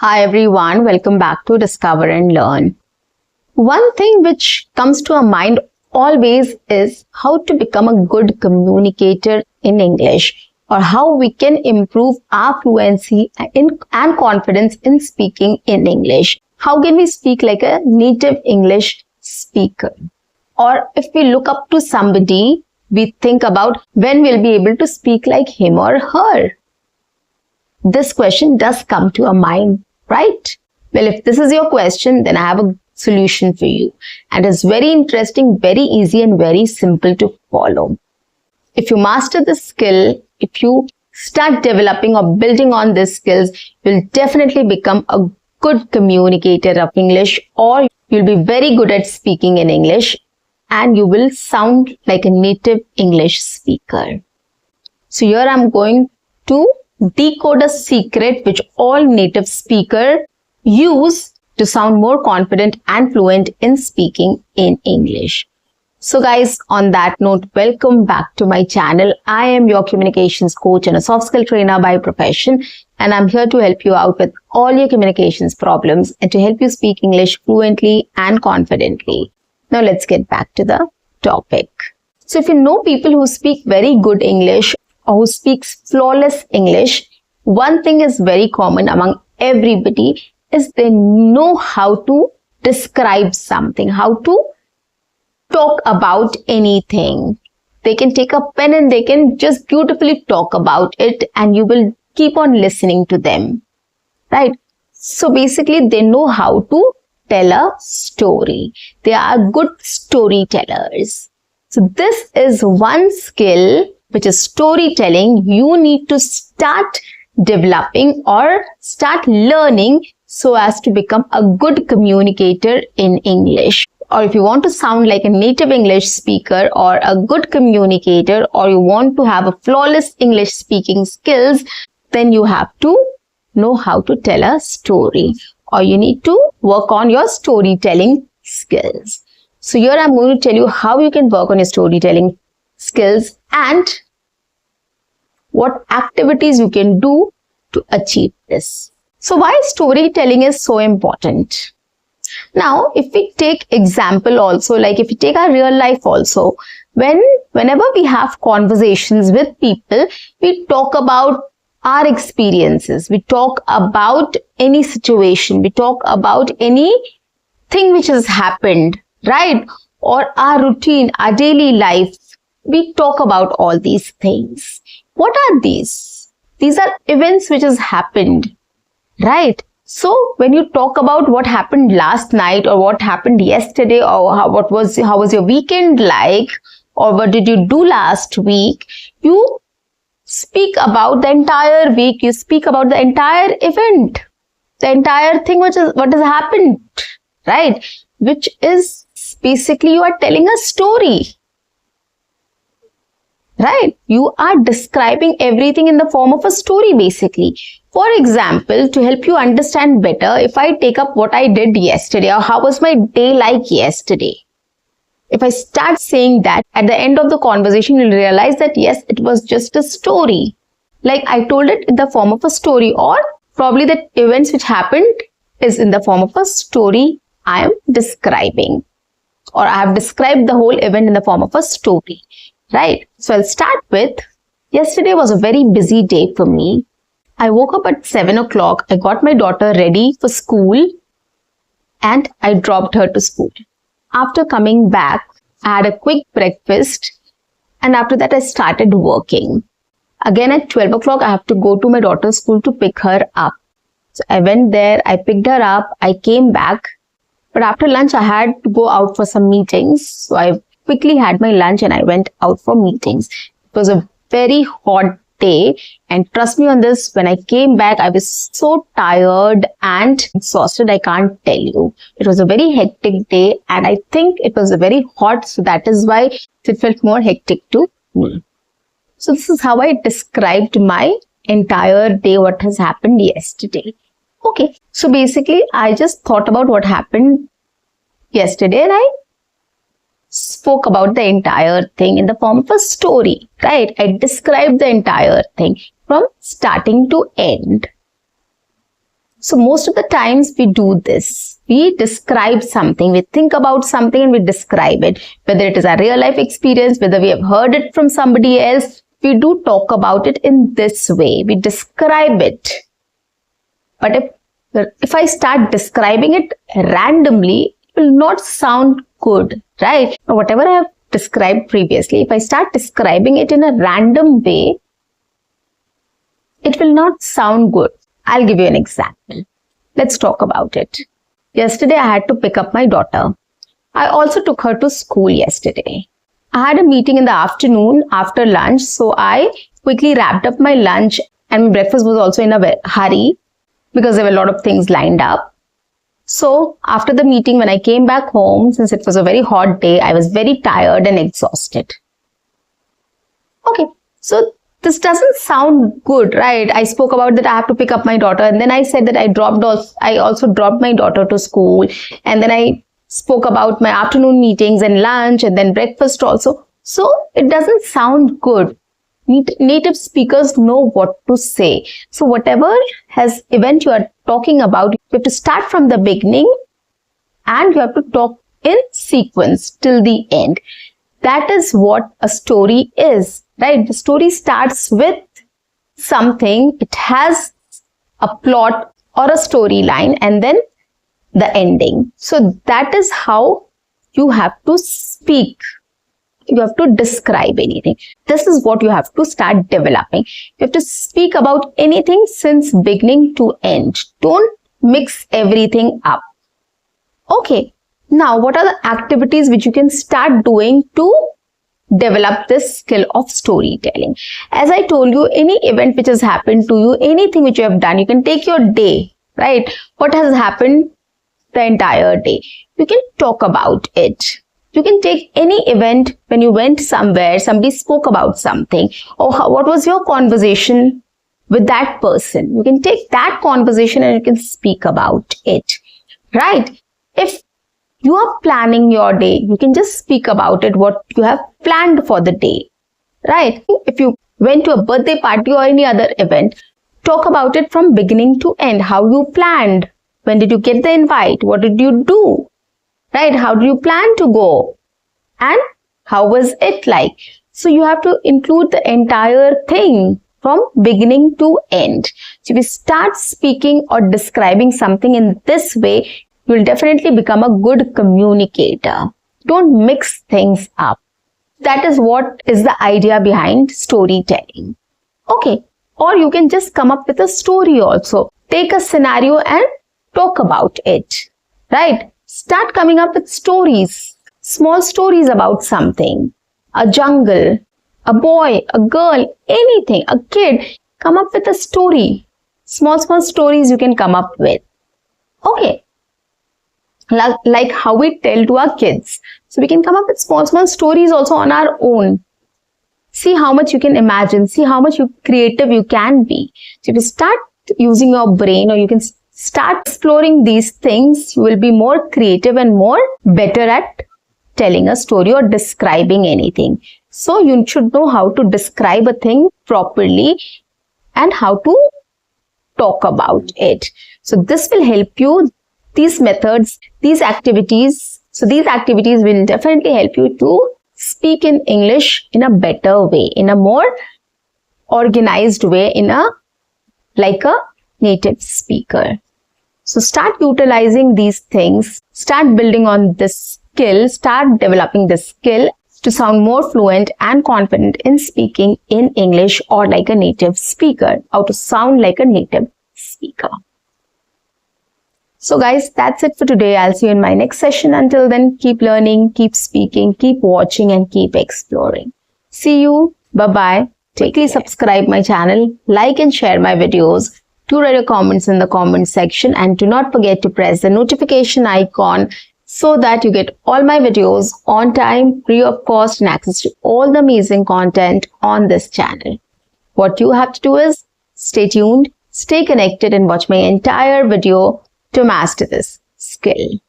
Hi everyone, welcome back to Discover and Learn. One thing which comes to our mind always is how to become a good communicator in English, or how we can improve our fluency and confidence in speaking in English. How can we speak like a native English speaker? Or if we look up to somebody, we think about when we'll be able to speak like him or her. This question does come to our mind, right? Well, if this is your question, then I have a solution for you. And it's very interesting, very easy, and very simple to follow. If you master this skill, if you start developing or building on these skills, you'll definitely become a good communicator of English, or you'll be very good at speaking in English, and you will sound like a native English speaker. So here I'm going to decode a secret which all native speakers use to sound more confident and fluent in speaking in English. So guys, on that note, welcome back to my channel. I am your communications coach and a soft skill trainer by profession, and I'm here to help you out with all your communications problems and to help you speak English fluently and confidently. Now let's get back to the topic. So if you know people who speak very good English or who speaks flawless English, one thing is very common among everybody is they know how to describe something, how to talk about anything. They can take a pen and they can just beautifully talk about it, and you will keep on listening to them, right? So basically they know how to tell a story. They are good storytellers. So this is one skill which is storytelling. You need to start developing or start learning so as to become a good communicator in English. Or if you want to sound like a native English speaker or a good communicator, or you want to have a flawless English speaking skills, then you have to know how to tell a story, or you need to work on your storytelling skills. So here I'm going to tell you how you can work on your storytelling skills and what activities you can do to achieve this. So why storytelling is so important? Now, if we take example also, like if we take our real life also, whenever we have conversations with people, we talk about our experiences, we talk about any situation, we talk about anything which has happened, right? Or our routine, our daily life, we talk about all these things. What are these? These are events which has happened, right? So when you talk about what happened last night or what happened yesterday, or how was your weekend like, or what did you do last week, you speak about the entire week, you speak about the entire event, the entire thing what has happened, right? Which is basically you are telling a story, right? You are describing everything in the form of a story basically. For example, to help you understand better, if I take up what I did yesterday or how was my day like yesterday, if I start saying that, at the end of the conversation, you'll realize that yes, it was just a story. Like I told it in the form of a story, or probably the events which happened is in the form of a story I am describing, or I have described the whole event in the form of a story, right? So I'll start with, yesterday was a very busy day for me. I woke up at 7 o'clock. I got my daughter ready for school and I dropped her to school. After coming back, I had a quick breakfast, and after that I started working. Again at 12 o'clock, I have to go to my daughter's school to pick her up. So I went there, I picked her up, I came back. But after lunch, I had to go out for some meetings. So I quickly had my lunch and I went out for meetings. It was a very hot day, and trust me on this, when I came back, I was so tired and exhausted, I can't tell you. It was a very hectic day, and I think it was very hot, so that is why it felt more hectic to me. So this is how I described my entire day, what has happened yesterday. Okay, so basically I just thought about what happened yesterday and I spoke about the entire thing in the form of a story, right? I described the entire thing from starting to end. So most of the times we do this. We describe something, we think about something and we describe it. Whether it is a real life experience, whether we have heard it from somebody else, we do talk about it in this way. We describe it. But if I start describing it randomly, it will not sound good, right? Whatever I have described previously, if I start describing it in a random way, it will not sound good. I'll give you an example. Let's talk about it. Yesterday, I had to pick up my daughter. I also took her to school yesterday. I had a meeting in the afternoon after lunch, so I quickly wrapped up my lunch and my breakfast was also in a hurry because there were a lot of things lined up. So after the meeting, when I came back home, since it was a very hot day, I was very tired and exhausted. Okay, so this doesn't sound good, right? I spoke about that I have to pick up my daughter, and then I said that I also dropped my daughter to school, and then I spoke about my afternoon meetings and lunch and then breakfast also. So it doesn't sound good. Native speakers know what to say. So whatever event you are talking about, you have to start from the beginning and you have to talk in sequence till the end. That is what a story is, right? The story starts with something. It has a plot or a storyline and then the ending. So that is how you have to speak. You have to describe anything. This is what you have to start developing. You have to speak about anything since beginning to end. Don't mix everything up. Okay. Now, what are the activities which you can start doing to develop this skill of storytelling? As I told you, any event which has happened to you, anything which you have done, you can take your day, right? What has happened the entire day? You can talk about it. You can take any event when you went somewhere, somebody spoke about something, or what was your conversation with that person. You can take that conversation and you can speak about it, right? If you are planning your day, you can just speak about it, what you have planned for the day, right? If you went to a birthday party or any other event, talk about it from beginning to end, how you planned. When did you get the invite? What did you do? Right? How do you plan to go? And how was it like? So you have to include the entire thing from beginning to end. So if you start speaking or describing something in this way, you will definitely become a good communicator. Don't mix things up. That is what is the idea behind storytelling. Okay. Or you can just come up with a story also. Take a scenario and talk about it. Right? Start coming up with stories, small stories about something, a jungle, a boy, a girl, anything, a kid. Come up with a story. Small stories you can come up with. Okay. Like how we tell to our kids. So we can come up with small stories also on our own. See how much you can imagine. See how much creative you can be. So if you start using your brain, or you can start exploring these things, you will be more creative and more better at telling a story or describing anything. So you should know how to describe a thing properly and how to talk about it. So this will help you. These methods, these activities, will definitely help you to speak in English in a better way, in a more organized way, like a native speaker. So start utilizing these things, start building on this skill, start developing this skill to sound more fluent and confident in speaking in English or like a native speaker, how to sound like a native speaker. So guys, that's it for today. I'll see you in my next session. Until then, keep learning, keep speaking, keep watching and keep exploring. See you. Bye-bye. Quickly subscribe my channel, like and share my videos. Do write your comments in the comment section and do not forget to press the notification icon so that you get all my videos on time, free of cost, and access to all the amazing content on this channel. What you have to do is stay tuned, stay connected and watch my entire video to master this skill.